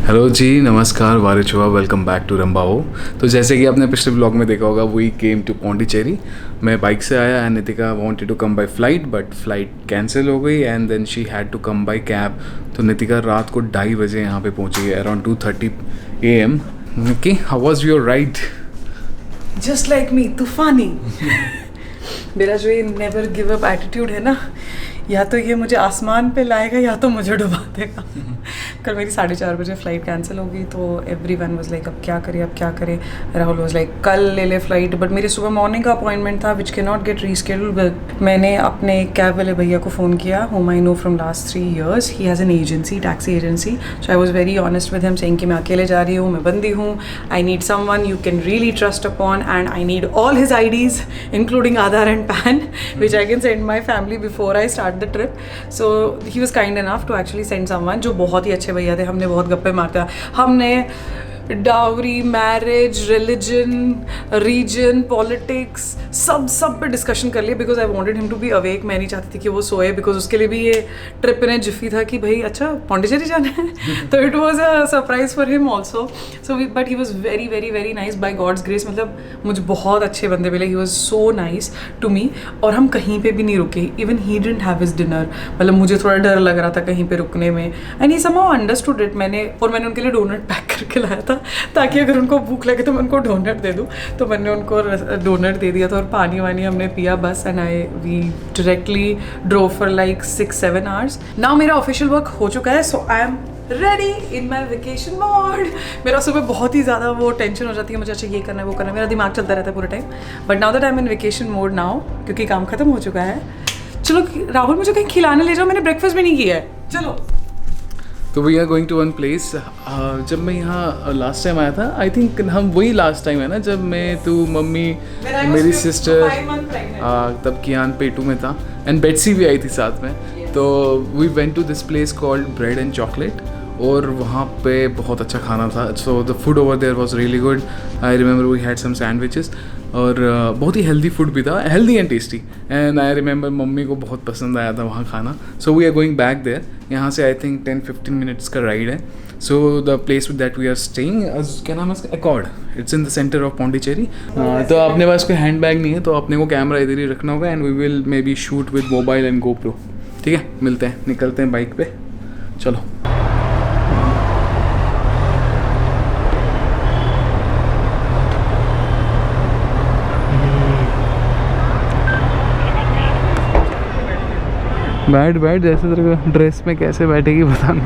Hello जी, नमस्कार, वारिचुआ, welcome back to रंबाओ। तो जैसे कि आपने पिछले ब्लॉग में देखा होगा, वी केम टू पौंडीचेरी। मैं बाइक से आया and Nitika wanted to come by flight, but flight cancel हो गई and then she had to come by cab. तो नितिका रात को 2:30 बजे यहाँ पे पहुँची है, around 2:30 AM। Niki, how was your ride? Just like me, तूफानी। मेरा जो ये नेवर गिव अप एटीट्यूड है ना, या तो ये मुझे आसमान पे लाएगा या तो मुझे डुबा देगा। कल मेरी 4:30 बजे फ़्लाइट कैंसिल हो गई, तो एवरीवन वाज लाइक अब क्या करें। राहुल वाज लाइक कल ले ले फ़्लाइट, बट मेरे सुबह मॉर्निंग का अपॉइंटमेंट था विच कैन नॉट गेट रीस्केड्यूल्ड। मैंने अपने कैब वाले भैया को फ़ोन किया, whom I know from last 3 years. He has an agency, taxi agency. So I was very honest with him, saying कि मैं अकेले जा रही हूँ, मैं बंदी हूँ, I need someone you can really trust upon, and I need all his IDs, including Aadhaar and PAN, which I can send my family before I start the trip. So he was kind enough to actually send someone जो बहुत ही अच्छे भैया थे। हमने बहुत गप्पे मारते, हमने dowry, marriage, religion, region, politics, सब पे डिस्कशन कर लिए, because I wanted him to be awake. मैं नहीं चाहती थी कि वो सोए, बिकॉज उसके लिए भी ये ट्रिप इन्हें जिफी था कि भाई अच्छा पौंडीचेरी जाना है। तो it was a surprise for him also. So but he was very very very nice, by God's grace. मतलब मुझे बहुत अच्छे बंदे मिले, he was so nice to me. और हम कहीं पे भी नहीं रुके, even he didn't have his dinner. मतलब मुझे थोड़ा डर लग रहा था कहीं पे रुकने में, and he somehow understood it. मैंने उनके लिए डोनट पैक करके लाया था, ताकि अगर उनको भूख लगे तो मैं उनको डोनट दे दूँ। तो मैंने उनको डोनट दे दिया था, और पानी वानी हमने पिया बस। And we directly drove for like 6-7 hours. Now मेरा ऑफिशियल वर्क हो चुका है, so I am ready in my vacation mode. मेरा सुबह बहुत ही ज़्यादा वो टेंशन हो जाती है, मुझे अच्छा ये करना है वो करना है, मेरा दिमाग चलता रहता है पूरे time. But now that I am in vacation mode now, क्योंकि काम खत्म हो चुका है। चलो राहुल, मुझे कहीं खिलाने ले जाओ, मैंने ब्रेकफास्ट भी नहीं किया है। चलो। तो we are going to one place. जब मैं यहाँ लास्ट टाइम आया था, आई थिंक हम वही लास्ट टाइम है ना, जब मैं, तू, मम्मी, मेरी सिस्टर, तब कियान पेटू में था, एंड बेट्सी भी आई थी साथ में। तो we went to this place called bread and chocolate, और वहाँ पे बहुत अच्छा खाना था। So the food over there was really good. I remember we had some sandwiches, और बहुत ही हेल्दी फूड भी था, healthy and tasty. And I remember mummy को बहुत पसंद आया था वहाँ खाना। So we are going back there. यहाँ से आई थिंक 10-15 मिनट्स का राइड है। सो the place with that we are staying, क्या नाम है इसका, Accord. It's in the centre of Pondicherry. तो अपने पास कोई हैंड बैग नहीं है, तो अपने को कैमरा इधर ही रखना होगा, and we will maybe shoot with mobile and GoPro। ठीक है, मिलते हैं, निकलते हैं बाइक पे, चलो। बैठ जैसे तेरे को ड्रेस में कैसे बैठेगी बताना।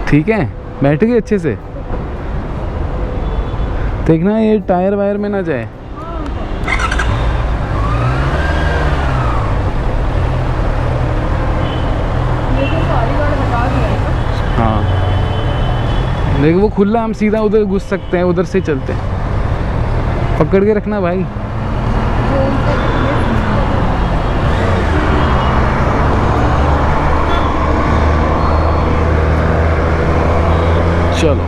ठीक है, बैठेगी अच्छे से, देखना ये टायर वायर में ना जाए। हाँ देखो वो खुला, हम सीधा उधर घुस सकते हैं, उधर से चलते हैं। पकड़ के रखना भाई। चलो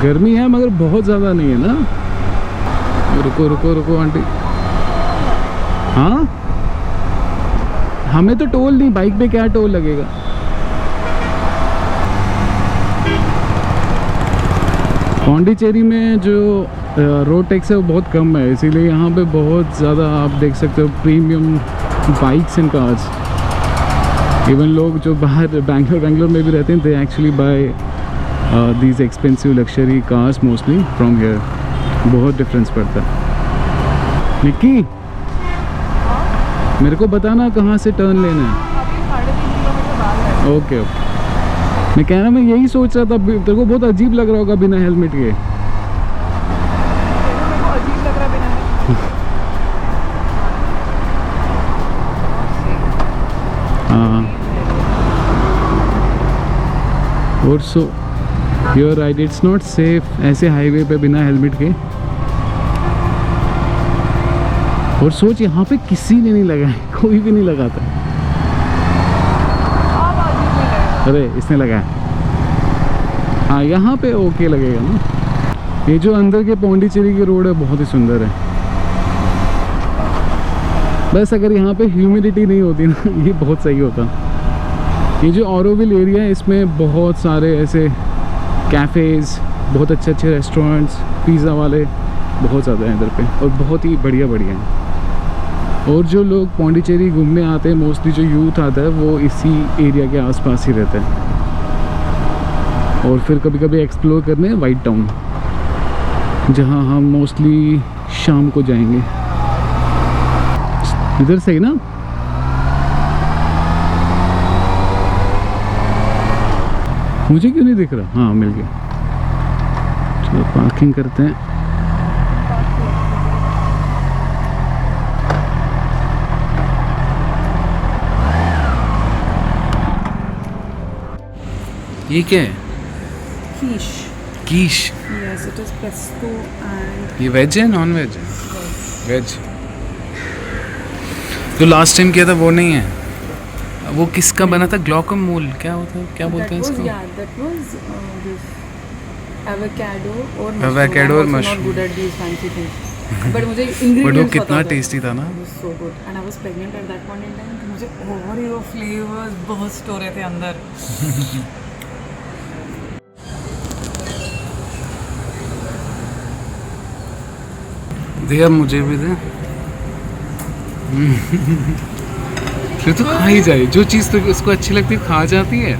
गर्मी है मगर बहुत ज़्यादा नहीं है ना। रुको आंटी। हाँ, हमें तो टोल नहीं, बाइक पे क्या टोल लगेगा। पौंडीचेरी में जो रोड टैक्स है वो बहुत कम है, इसीलिए यहाँ पे बहुत ज़्यादा आप देख सकते हो premium bikes and cars. Even लोग जो बाहर बेंगलोर में भी रहते हैं, they actually buy these expensive luxury cars mostly from here. बहुत डिफरेंस पड़ता है। निक्की, मेरे को बताना कहाँ से टर्न लेना है। ओके। मैं कह रहा, मैं यही सोच रहा था, तेरे को बहुत अजीब लग रहा होगा बिना हेलमेट के। और so you are right, it's not safe ऐसे हाईवे पे बिना हेलमेट के। और सोच, यहाँ पे किसी ने नहीं लगाया, कोई भी नहीं लगाता। अरे इसने लगाया। हाँ यहाँ पे ओके लगेगा ना। ये जो अंदर के पौंडीचेरी की रोड है बहुत ही सुंदर है। बस अगर यहाँ पे ह्यूमिडिटी नहीं होती ना ये बहुत सही होता। ये जो ऑरोविल एरिया है इसमें बहुत सारे ऐसे कैफ़ेज़, बहुत अच्छे अच्छे रेस्टोरेंट्स, पिज़्ज़ा वाले बहुत ज़्यादा हैं इधर पे और बहुत ही बढ़िया बढ़िया हैं। और जो लोग पौंडीचेरी घूमने आते हैं, मोस्टली जो यूथ आता है वो इसी एरिया के आसपास ही रहते हैं। और फिर कभी कभी एक्सप्लोर करने वाइट टाउन, जहाँ हम मोस्टली शाम को जाएंगे। इधर से ही ना, मुझे क्यों नहीं दिख रहा? हाँ मिल गया। चलो पार्किंग करते हैं। ये क्या है? Quiche. Quiche. Yes, it is pesto and ये वेज है नॉन वेज है? वेज। जो लास्ट टाइम किया था वो नहीं है? वो किसका बना था? ग्लॉकमोल क्या होता है, क्या बोलते हैं इसको? that was this avocado or Avocado और I'm also mushroom. not good at these fancy things. But मुझे बट ingredients वो कितना पता थे. टेस्टी था ना। It was so good and I was pregnant at that point in time. तो मुझे और ही वो flavors बहुत स्टोर थे अंदर. दे अब मुझे भी दे। फिर तो खा ही जाए, जो चीज़ तो उसको अच्छी लगती है खा जाती है।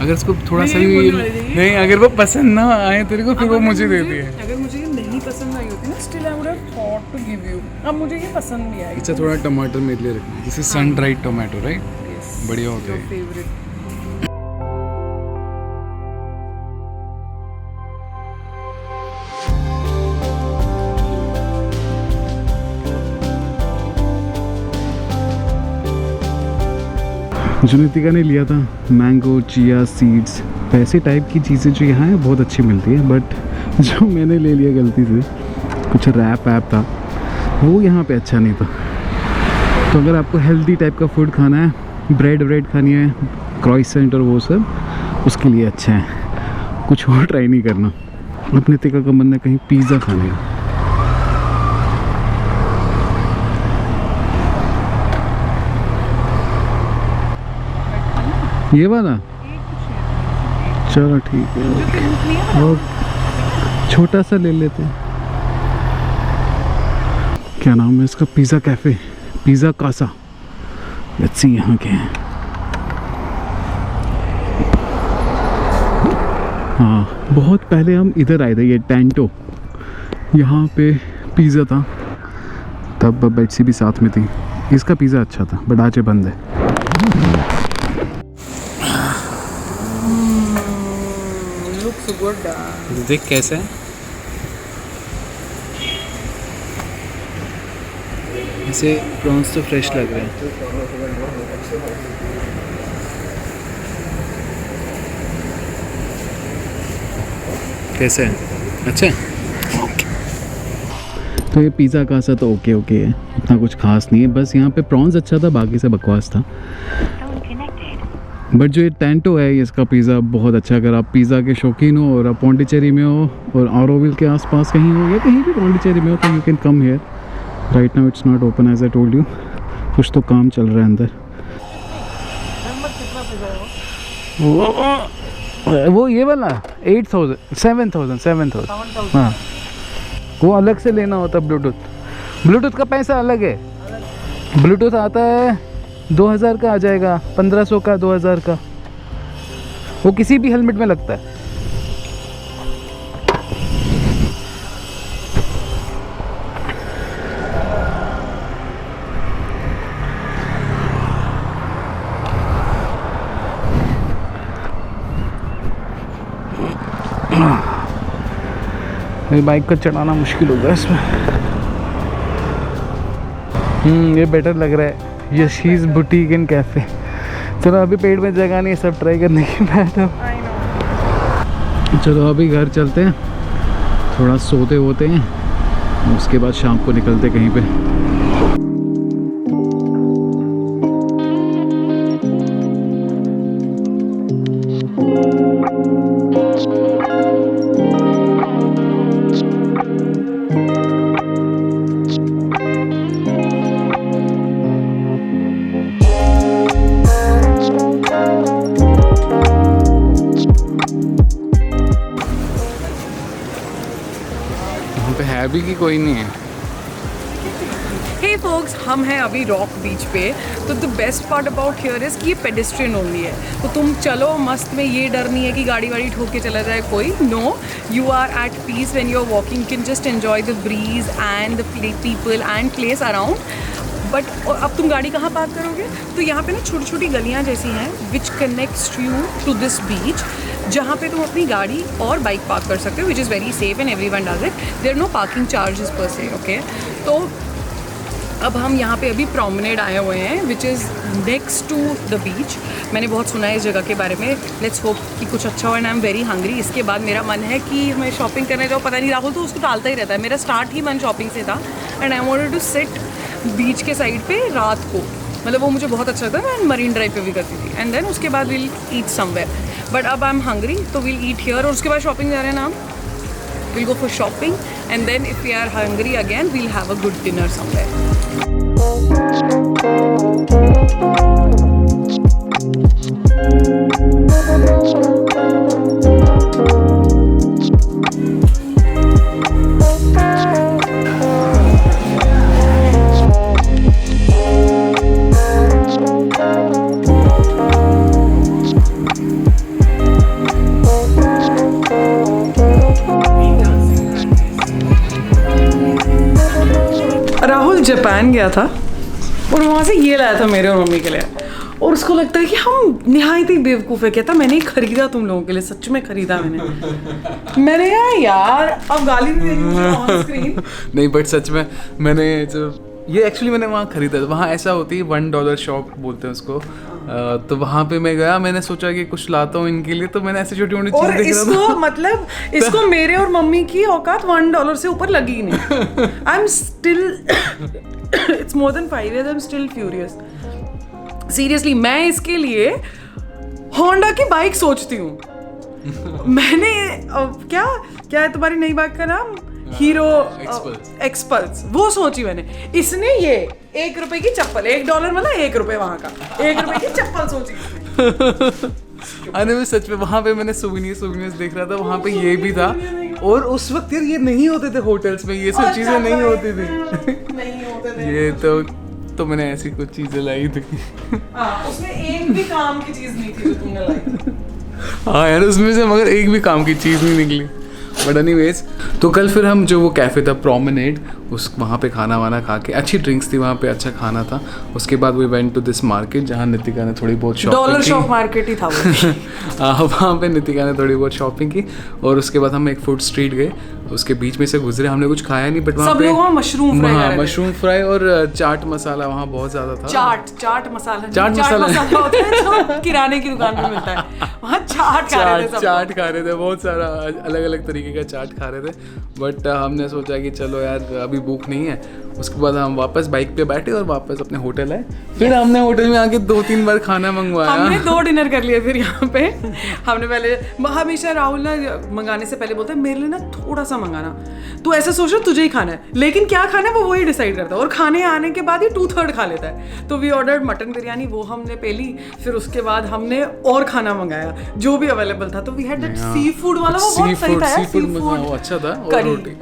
अगर उसको थोड़ा सा भी नहीं, अगर वो पसंद ना आए तेरे को फिर वो मुझे देती है। अगर मुझे ये नहीं पसंद आई होती ना, still I would have thought to give you. अब मुझे ये पसंद नहीं आई. अच्छा थोड़ा टमाटर मेरे लिए रखना। This is sun dried tomato right? Yes. बढ़िया होता Your है। favorite. जो नितिका ने लिया था मैंगो, चिया सीड्स, वैसे टाइप की चीज़ें जो यहाँ है बहुत अच्छी मिलती है। बट जो मैंने ले लिया गलती से, कुछ रैप ऐप था, वो यहाँ पे अच्छा नहीं था। तो अगर आपको हेल्दी टाइप का फूड खाना है, ब्रेड खानी है, क्रॉइसेंट और वो सब, उसके लिए अच्छा है। कुछ और ट्राई नहीं करना। अब नितिका का मन है कहीं पिज़्ज़ा खाने का। ये वाला चलो ठीक है, और छोटा सा ले लेते हैं। क्या नाम है इसका? Pizza cafe, pizza Casa. Let's see यहाँ के हैं। हाँ बहुत पहले हम इधर आए थे, ये टेंटो, यहाँ पे पिज़्ज़ा था, तब बेट्सी भी साथ में थी। इसका पिज़्ज़ा अच्छा था बट आज ये बंद है। Looks good. देख कैसे है, ऐसे प्रॉन्स तो फ्रेश लग रहे हैं। कैसे है? अच्छा है? ओके। तो ये पिज़्ज़ा का सा तो ओके है, इतना कुछ खास नहीं है। बस यहाँ पे प्रॉन्स अच्छा था, बाकी से बकवास था। बट जो ये टेंटो है इसका पिज़्ज़ा बहुत अच्छा। अगर आप पिज़्ज़ा के शौकीन हो और आप पौंडीचेरी में हो और ऑरोविल के आसपास कहीं हो या कहीं भी पौंडीचेरी में हो, तो you can come here. Right now it's not open as I told you, कुछ तो काम चल रहा है अंदर। वो ये वाला 8,000 7,000 हाँ, वो अलग से लेना होता ब्लूटूथ का पैसा अलग है। ब्लूटूथ आता है 2,000 का, आ जाएगा 1,500 का, 2,000 का। वो किसी भी हेलमेट में लगता है। मेरी बाइक को चलाना मुश्किल होगा इसमें। ये बेटर लग रहा है, यशीज बुटीक एंड कैफ़े। चलो अभी पेट में जगह नहीं है सब ट्राई करने की। बैठ चलो अभी घर चलते हैं, थोड़ा सोते होते हैं, उसके बाद शाम को निकलते कहीं पे। अभी की कोई नहीं है। हे फोक्स, हम हैं अभी रॉक बीच पे। तो the best part about here is कि ये पेडेस्ट्रियन ओनली है, तो तुम चलो मस्त में, ये डर नहीं है कि गाड़ी वाड़ी ठोक के चला जाए कोई। No, you are at peace when you are walking, you can just enjoy the breeze and the people and place around. But अब तुम गाड़ी कहाँ पार्क करोगे? तो यहाँ पे ना छोटी छोटी गलियाँ जैसी हैं which connects you to this beach, जहाँ पे तुम अपनी गाड़ी और बाइक पार्क कर सकते हो, which is very safe and everyone does it. There are no parking charges per se, okay. तो अब हम यहाँ पे अभी प्रोमेनेड आए हुए हैं which is next to the beach. मैंने बहुत सुना है इस जगह के बारे में। लेट्स होप कि कुछ अच्छा हो and I am very hungry. इसके बाद मेरा मन है कि मैं शॉपिंग करने जाऊँ। पता नहीं, राहुल तो उसको टालता ही रहता है। मेरा स्टार्ट ही मन शॉपिंग से था and I wanted to sit beach के साइड पे रात को, मतलब वो मुझे बहुत अच्छा लगता है। मैं मरीन ड्राइव पे भी करती थी एंड देन उसके बाद विल ईट समवेयर, बट अब आई एम हंग्री तो विल ईट हियर। और उसके बाद शॉपिंग जा रहे हैं ना हम, will go for shopping and then if we are hungry again will have a good dinner somewhere. Rahul Japan गया था और वहाँ से ये लाया था मेरे और मम्मी के लिए, और उसको लगता है कि हम निहायत ही बेवकूफ़ है। कहता मैंने ही खरीदा तुम लोगों के लिए, सच में खरीदा मैंने यार अब गाली भी देनी मुझे ऑन स्क्रीन। नहीं बट सच में मैंने जो ये एक्चुअली मैंने वहाँ खरीदा था। वहाँ ऐसा होती है $1 शॉप बोलते हैं उसको। तो वहाँ पे मैं गया, मैंने सोचा कि कुछ लाता हूँ इनके लिए, तो मैंने ऐसे छोटी मोटी चीज़ें देख रहा था। मतलब इसको मेरे और मम्मी की औकात $1 से ऊपर लगी नहीं। I am still it's more than 5 years, I am still furious seriously. मैं इसके लिए होंडा की बाइक सोचती हूँ। मैंने क्या क्या है तुम्हारी नई बाइक का नाम? हीरो एक्सपल्स, वो सोची मैंने। इसने ये ₹1 की चप्पल, $1 मतलब ₹1 वहाँ का, ₹1 की चप्पल सोची। अरे मैं सच में वहाँ पे मैंने सोवेनिर्स देख रहा था, वहाँ पे ये भी था। और उस वक्त यार ये नहीं होते थे होटल्स में, ये सब चीजें नहीं होती थी। ये तो मैंने ऐसी कुछ चीजें लाई थी। उसमें एक भी काम की चीज नहीं थी जो तुमने लाई। हाँ यार, उसमें से मगर एक भी काम की चीज नहीं निकली। बट एनीवेज, तो कल फिर हम जो वो कैफ़े था प्रोमेनेड, उस वहाँ पे खाना वाना खा के, अच्छी ड्रिंक्स थी वहाँ पे, अच्छा खाना था। उसके बाद we went to this market जहाँ नितिका ने थोड़ी बहुत शॉपिंग की। शॉप मार्केट ही था वो। वहाँ पे नितिका ने थोड़ी बहुत शॉपिंग की और उसके बाद हम एक फूड स्ट्रीट गए, उसके बीच में से गुजरे। हमने कुछ खाया नहीं, बट वहाँ पे मशरूम फ्राई और चाट मसाला वहाँ बहुत ज़्यादा था। चाट मसाला होता है जो किराने की दुकान में मिलता है, वहाँ चाट खा रहे थे। बहुत सारा अलग अलग तरीके का चाट खा रहे थे। बट हमने सोचा कि चलो यार अभी भूख नहीं है। उसके बाद हम वापस बाइक पे बैठे और वापस अपने होटल आए। फिर हमने होटल में आके 2-3 बार खाना मंगवाया। हमने 2 डिनर कर लिए फिर यहाँ पे। हमने पहले, हमेशा राहुल ना मंगाने से पहले बोलता है मेरे लिए ना थोड़ा सा मंगाना, तू ऐसा सोच रहा तुझे ही खाना है, लेकिन क्या खाना है वो वही डिसाइड करता है, और खाने आने के बाद ही 2/3 खा लेता है। तो वी ऑर्डर्ड मटन बिरयानी, वो हमने पहली, फिर उसके बाद हमने और खाना मंगाया जो भी अवेलेबल था। तो we had that seafood वाला, वो बहुत सही था, सी फूड वो अच्छा था, और रोटी।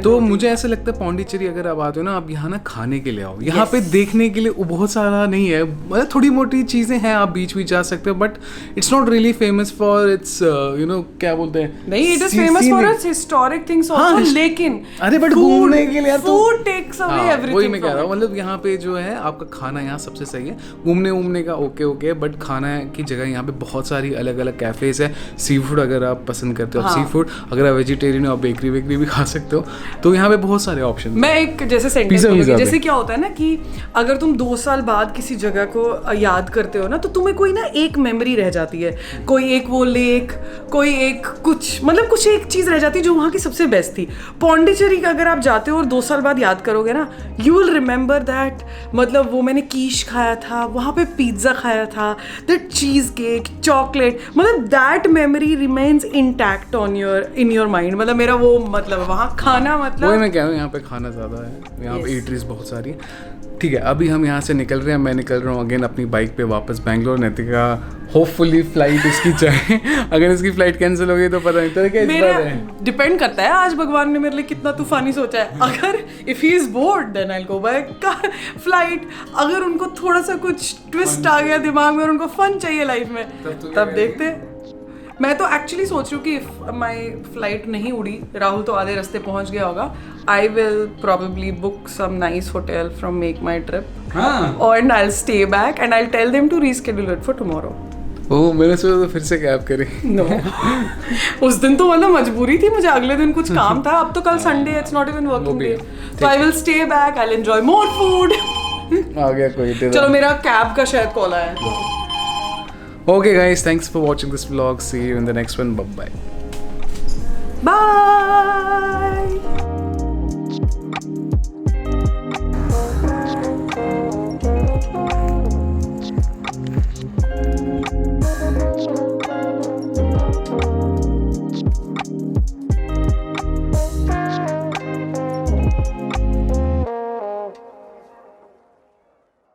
तो मुझे ऐसा लगता है पौंडीचेरी अगर आप आते हो ना, आप यहाँ ना खाने के लिए आओ। यहाँ पे देखने के लिए बहुत सारा नहीं है, मतलब थोड़ी मोटी चीजें हैं, आप बीच भी जा सकते हो, but it's not really famous for its you know क्या बोलते हैं, नहीं it is famous for its historic things also, लेकिन अरे बट घूमने के लिए फूड टेक्स अवे एवरीथिंग। वही मैं कह रहा हूँ, मतलब यहाँ पे जो है आपका खाना यहाँ सबसे सही है। घूमने का ओके, बट खाना की जगह यहाँ पे बहुत सारी अलग अलग कैफेज है। सी फूड अगर आप पसंद करते हो, सी फूड अगर आप वेजिटेरियन हो, आप बेकरी भी खा सकते हो। तो यहाँ पे बहुत सारे ऑप्शन। मैं एक जैसे सेंटेंस बोलूंगी, जैसे क्या होता है ना कि अगर तुम 2 साल बाद किसी जगह को याद करते हो ना, तो तुम्हें कोई ना एक मेमोरी रह जाती है, कोई एक वो लेक, कोई एक कुछ, मतलब कुछ एक चीज़ रह जाती है जो वहाँ की सबसे बेस्ट थी। पौंडीचेरी का अगर आप जाते हो और 2 साल बाद याद करोगे ना, यू विल रिमेंबर दैट, मतलब वो मैंने कीश खाया था, वहाँ पे पिज्ज़ा खाया था, दैट चीज़ केक, चॉकलेट, मतलब that memory remains intact in your mind. मतलब मेरा वो मतलब वहाँ खाना, मतलब वही मैं कह रहा हूँ, यहाँ पे खाना ज़्यादा है, यहाँ पे ईटरीज बहुत सारी। ठीक है, अभी हम यहाँ से निकल रहे हैं, मैं निकल रहा हूँ अगेन अपनी बाइक पे वापस बैंगलोर। नितिका होपफुली फ्लाइट इसकी जाए। अगर इसकी फ्लाइट कैंसिल हो गई तो पता नहीं तेरा क्या इस बार है। डिपेंड करता है आज भगवान ने मेरे लिए कितना तूफानी सोचा है। अगर if he is bored then I will go by flight. अगर उनको थोड़ा सा कुछ ट्विस्ट आ गया दिमाग में और उनको फन चाहिए लाइफ में तब देखते हैं। मैं तो एक्चुअली सोच रही हूँ कि इफ माई फ्लाइट नहीं उड़ी, राहुल तो आधे रास्ते पहुंच गया होगा, I will probably book some nice hotel from MakeMyTrip and I will stay back and I will tell them to reschedule it for tomorrow. Oh मैंने सोचा तो फिर से कैब करी। नो उस दिन तो मतलब मजबूरी थी मुझे, अगले दिन कुछ काम था। अब तो कल Sunday, it's not even working day, so I will stay back, I will enjoy more food. आ गया कोई। चलो मेरा कैब का शायद कॉल आया है। Okay guys, thanks for watching this vlog. See you in the next one. Bye bye. Bye.